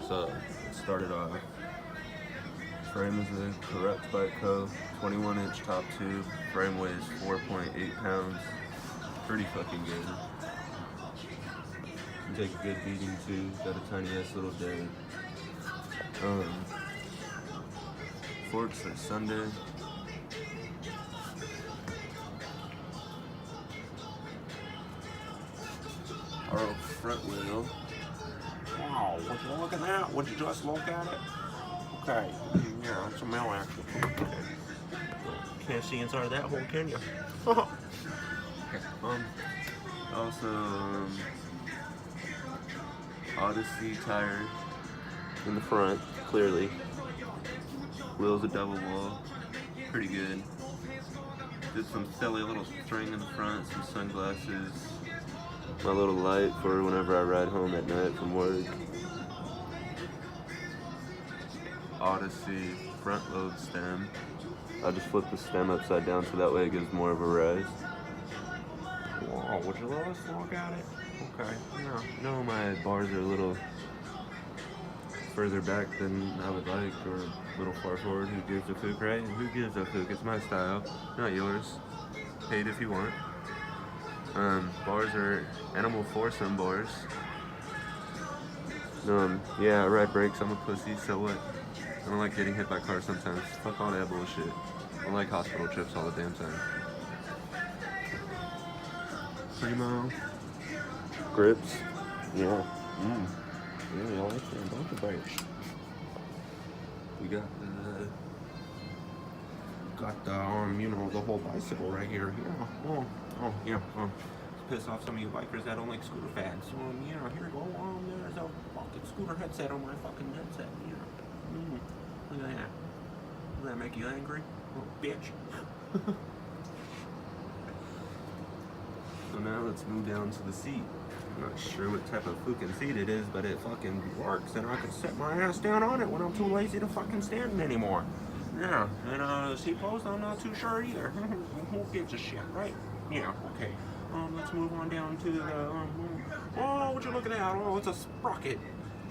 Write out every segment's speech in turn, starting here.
So it started off. Frame is a Correct Bike Co. 21-inch top tube. Frame weighs 4.8 pounds. Pretty fucking good. You take a good beating too. Got a tiny ass little day. Forks are Sunday. Our front wheel. Wow, would you look at that? Would you just look at it? Okay, yeah, it's a male action. Okay. Can't see inside of that hole, can you? Also, Odyssey tire in the front, clearly. Wheels a double wall, pretty good. Did some silly little string in the front, some sunglasses. My little light for whenever I ride home at night from work. Odyssey front load stem. I just flip the stem upside down so that way it gives more of a rise. Wow, would you let us look at it? Okay, yeah. No, my bars are a little further back than I would like, or a little far forward. Who gives a fuck, right? Who gives a fuck? It's my style, not yours. Paid if you want. Bars are Animal Foursome bars. Yeah, I ride brakes. I'm a pussy, so what? I don't like getting hit by cars sometimes. Fuck all that bullshit. I like hospital trips all the damn time. Primo. Grips. Yeah. Really, I like that. Bunch of brakes. We got the You know, the whole bicycle right here. Yeah. Oh, yeah. Piss off some of you bikers that don't like scooter fads. Yeah, here you go. There's a fucking scooter headset on my fucking headset. Yeah. Look at that. Does that make you angry? Little bitch. So now let's move down to the seat. I'm not sure what type of fucking seat it is, but it fucking works, and I can set my ass down on it when I'm too lazy to fucking stand anymore. Yeah, and seat post, I'm not too sure either. Who gives a shit, right? Yeah, okay. Let's move on down to the, oh, what you looking at? Oh, it's a sprocket.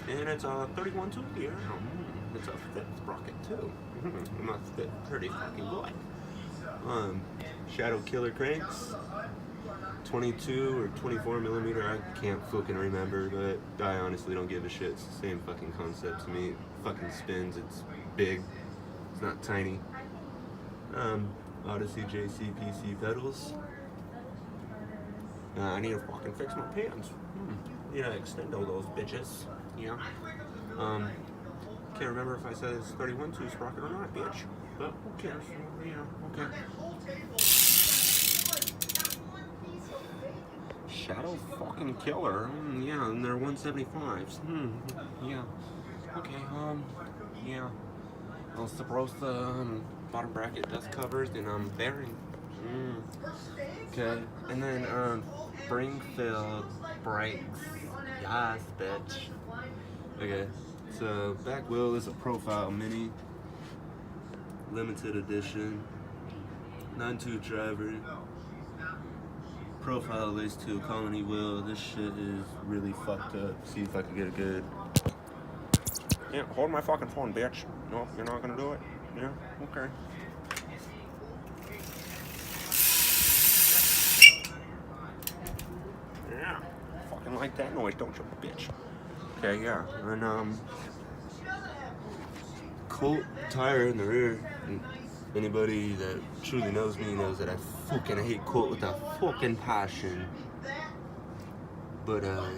And it's a 31 tooth here. It's a thick sprocket too. It must fit pretty fucking good. Shadow Killer cranks. 22 or 24 millimeter, I can't fucking remember, but I honestly don't give a shit. It's the same fucking concept to me. It fucking spins, it's big, it's not tiny. Odyssey JCPC pedals. I need to fucking fix my pants. Need to extend all those bitches. Yeah. Can't remember if I said it's 31 tooth sprocket or not, bitch. But who cares? Yeah, okay. Shadow fucking Killer. Yeah, and they're 175s. Yeah. Okay, yeah. I'll suppose the bottom bracket dust covers and bearing. Okay. And then Springfield brakes. Yes, bitch. Okay. So back wheel is a Profile Mini. Limited edition. 9-tooth driver. Profile lace 2 colony wheel. This shit is really fucked up. See if I can get a good. Yeah, hold my fucking phone, bitch. No, you're not gonna do it? Yeah, okay. Yeah, fucking like that noise, don't you, bitch? Okay, yeah, and Colt tire in the rear. Anybody that truly knows me knows that I fucking hate Colt with a fucking passion. But yeah,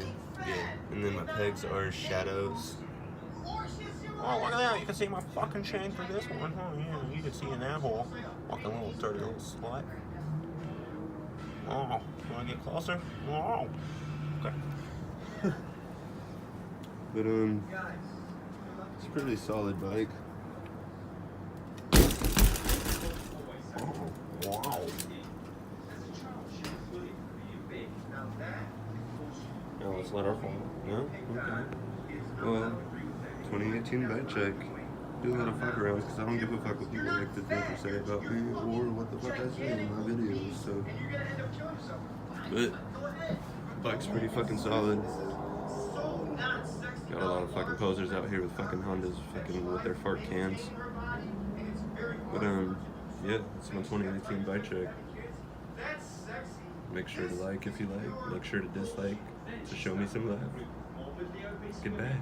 and then my pegs are Shadows. Oh, look at that, you can see my fucking chain for this one. Oh yeah, you can see in that hole. Fucking little dirty little slut. Oh, wanna get closer? Oh, okay. But it's a pretty solid bike. Oh, wow. Now let's let her fall. No? Okay. Well, 2018 bike check. Do a little fuck around because I don't give a fuck what people like to think or say about me or what the fuck I say in my videos. So, but bike's pretty fucking solid. Got a lot of fucking posers out here with fucking Hondas fucking with their fart cans. But yeah, it's my 2019 bike check. Make sure to like if you like. Make sure to dislike to show me some love. Goodbye.